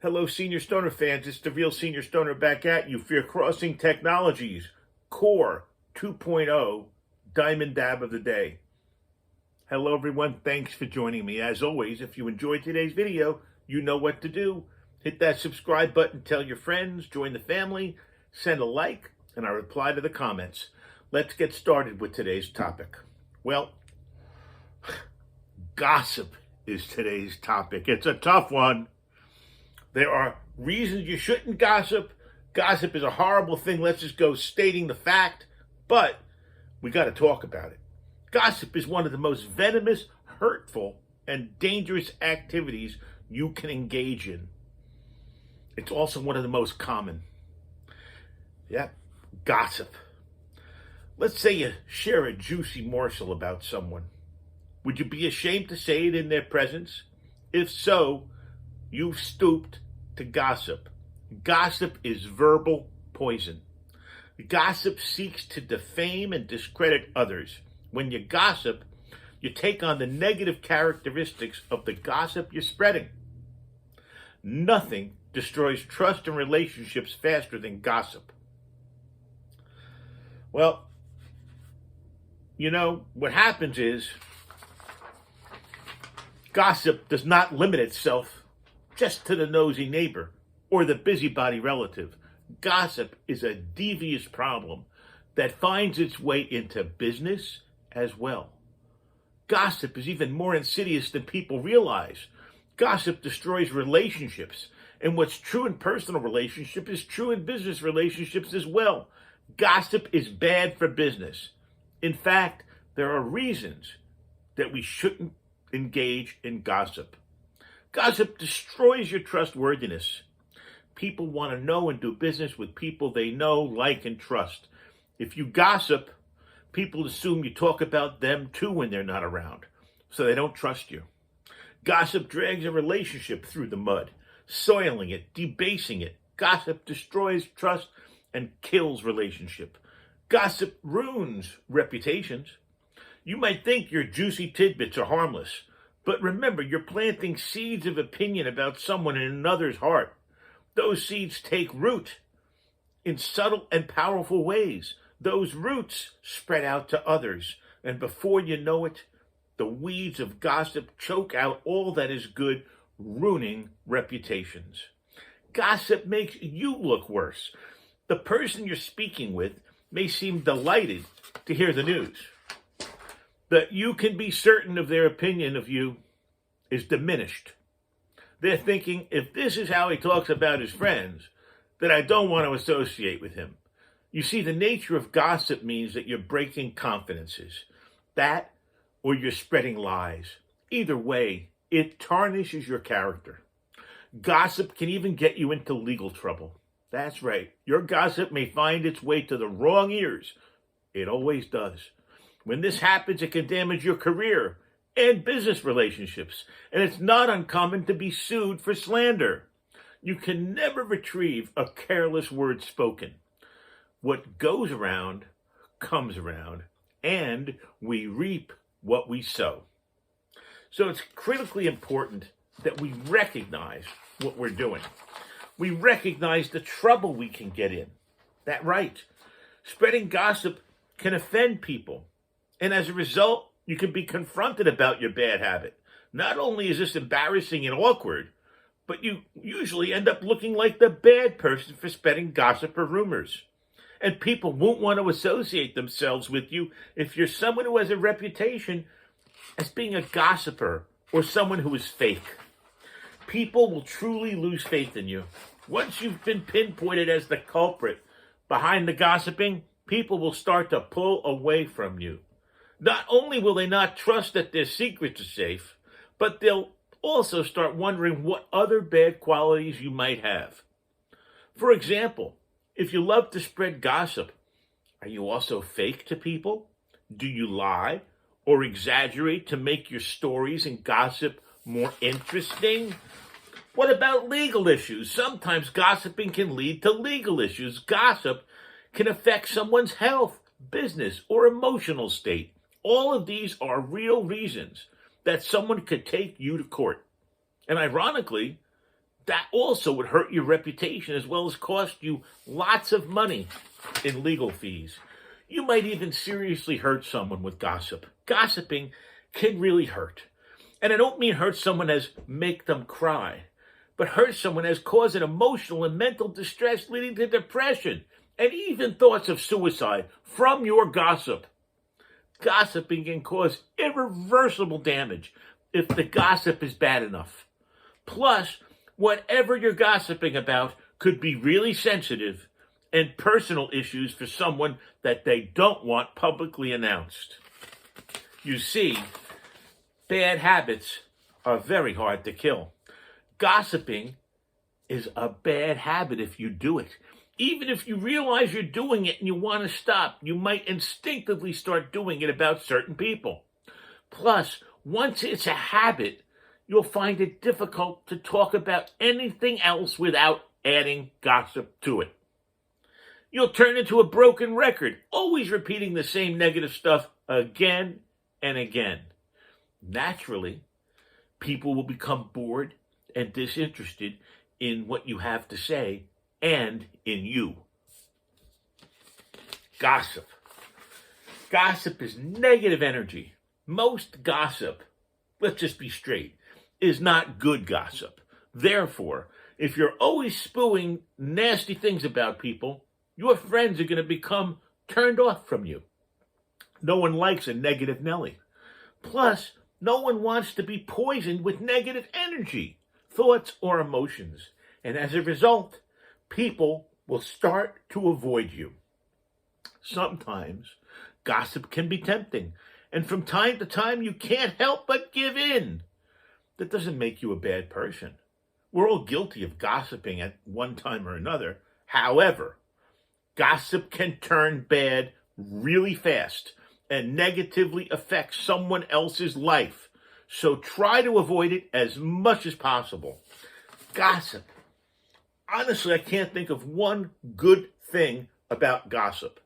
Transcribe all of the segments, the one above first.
Hello, Senior Stoner fans. It's the real Senior Stoner back at you for your Crossing Technologies Core 2.0 Diamond Dab of the Day. Hello, everyone. Thanks for joining me. As always, if you enjoyed today's video, you know what to do. Hit that subscribe button, tell your friends, join the family, send a like, and I reply to the comments. Let's get started with today's topic. Well, gossip is today's topic. It's a tough one. There are reasons you shouldn't gossip. Gossip is a horrible thing. Let's just go stating the fact. But we got to talk about it. Gossip is one of the most venomous, hurtful, and dangerous activities you can engage in. It's also one of the most common. Yeah, gossip. Let's say you share a juicy morsel about someone. Would you be ashamed to say it in their presence? If so, you've stooped to gossip. Gossip is verbal poison. Gossip seeks to defame and discredit others. When you gossip, you take on the negative characteristics of the gossip you're spreading. Nothing destroys trust and relationships faster than gossip. Well, what happens is gossip does not limit itself just to the nosy neighbor or the busybody relative. Gossip is a devious problem that finds its way into business as well. Gossip is even more insidious than people realize. Gossip destroys relationships, and what's true in personal relationships is true in business relationships as well. Gossip is bad for business. In fact, there are reasons that we shouldn't engage in gossip. Gossip destroys your trustworthiness. People want to know and do business with people they know, like, and trust. If you gossip, people assume you talk about them too when they're not around, so they don't trust you. Gossip drags a relationship through the mud, soiling it, debasing it. Gossip destroys trust and kills relationship. Gossip ruins reputations. You might think your juicy tidbits are harmless, but remember, you're planting seeds of opinion about someone in another's heart. Those seeds take root in subtle and powerful ways. Those roots spread out to others, and before you know it, the weeds of gossip choke out all that is good, ruining reputations. Gossip makes you look worse. The person you're speaking with may seem delighted to hear the news, that you can be certain of their opinion of you is diminished. They're thinking, if this is how he talks about his friends, then I don't want to associate with him. You see, the nature of gossip means that you're breaking confidences. That, or you're spreading lies. Either way, it tarnishes your character. Gossip can even get you into legal trouble. That's right. Your gossip may find its way to the wrong ears. It always does. When this happens, it can damage your career and business relationships, and it's not uncommon to be sued for slander. You can never retrieve a careless word spoken. What goes around comes around, and we reap what we sow. So it's critically important that we recognize what we're doing. We recognize the trouble we can get in. That's right. Spreading gossip can offend people. And as a result, you can be confronted about your bad habit. Not only is this embarrassing and awkward, but you usually end up looking like the bad person for spreading gossip or rumors. And people won't want to associate themselves with you if you're someone who has a reputation as being a gossiper or someone who is fake. People will truly lose faith in you. Once you've been pinpointed as the culprit behind the gossiping, people will start to pull away from you. Not only will they not trust that their secrets are safe, but they'll also start wondering what other bad qualities you might have. For example, if you love to spread gossip, are you also fake to people? Do you lie or exaggerate to make your stories and gossip more interesting? What about legal issues? Sometimes gossiping can lead to legal issues. Gossip can affect someone's health, business, or emotional state. All of these are real reasons that someone could take you to court. And ironically, That also would hurt your reputation as well as cost you lots of money in legal fees. You might even seriously hurt someone with gossip. Gossiping can really hurt. And I don't mean hurt someone as make them cry, but hurt someone as cause an emotional and mental distress leading to depression and even thoughts of suicide from your gossip. Gossiping can cause irreversible damage if the gossip is bad enough. Plus, whatever you're gossiping about could be really sensitive and personal issues for someone that they don't want publicly announced. You see, bad habits are very hard to kill. Gossiping is a bad habit if you do it. Even if you realize you're doing it and you want to stop, you might instinctively start doing it about certain people. Plus, once it's a habit, you'll find it difficult to talk about anything else without adding gossip to it. You'll turn into a broken record, always repeating the same negative stuff again and again. Naturally, people will become bored and disinterested in what you have to say and in you. Gossip. Gossip is negative energy. Most gossip, let's just be straight, is not good gossip. Therefore, if you're always spewing nasty things about people, your friends are going to become turned off from you. No one likes a negative Nelly. Plus, no one wants to be poisoned with negative energy, thoughts, or emotions. And as a result, people will start to avoid you. Sometimes gossip can be tempting, and from time to time you can't help but give in. That doesn't make you a bad person. We're all guilty of gossiping at one time or another. However, gossip can turn bad really fast and negatively affect someone else's life. So try to avoid it as much as possible. Gossip. Honestly, I can't think of one good thing about gossip.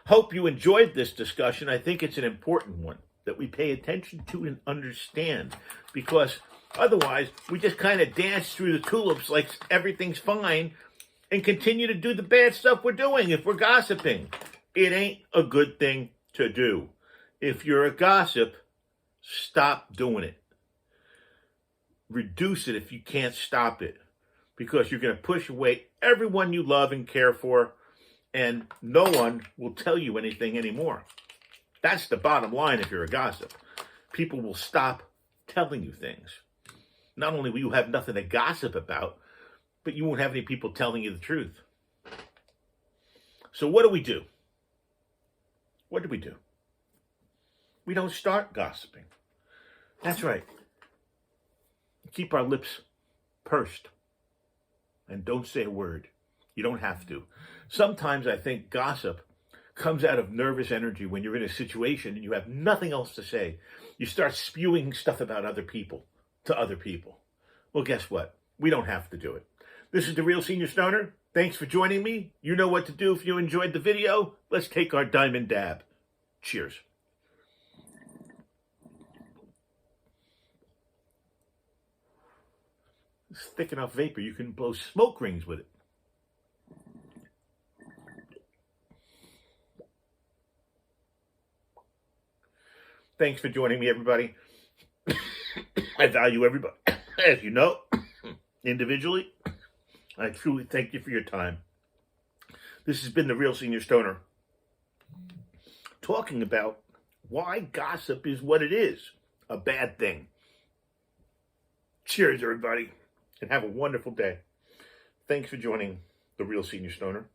Hope you enjoyed this discussion. I think it's an important one that we pay attention to and understand, because otherwise we just kind of dance through the tulips like everything's fine and continue to do the bad stuff we're doing if we're gossiping. It ain't a good thing to do. If you're a gossip, stop doing it. Reduce it if you can't stop it, because you're going to push away everyone you love and care for, and no one will tell you anything anymore. That's the bottom line if you're a gossip. People will stop telling you things. Not only will you have nothing to gossip about, but you won't have any people telling you the truth. So what do we do? What do we do? We don't start gossiping. That's right. Keep our lips pursed and don't say a word. You don't have to. Sometimes I think gossip comes out of nervous energy when you're in a situation and you have nothing else to say. You start spewing stuff about other people to other people. Well, guess what? We don't have to do it. This is The Real Senior Stoner. Thanks for joining me. You know what to do if you enjoyed the video. Let's take our diamond dab. Cheers. It's thick enough vapor you can blow smoke rings with it. Thanks for joining me, everybody. I value everybody, as you know, individually. I truly thank you for your time. This has been The Real Senior Stoner, talking about why gossip is what it is, a bad thing. Cheers, everybody, and have a wonderful day. Thanks for joining The Real Senior Stoner.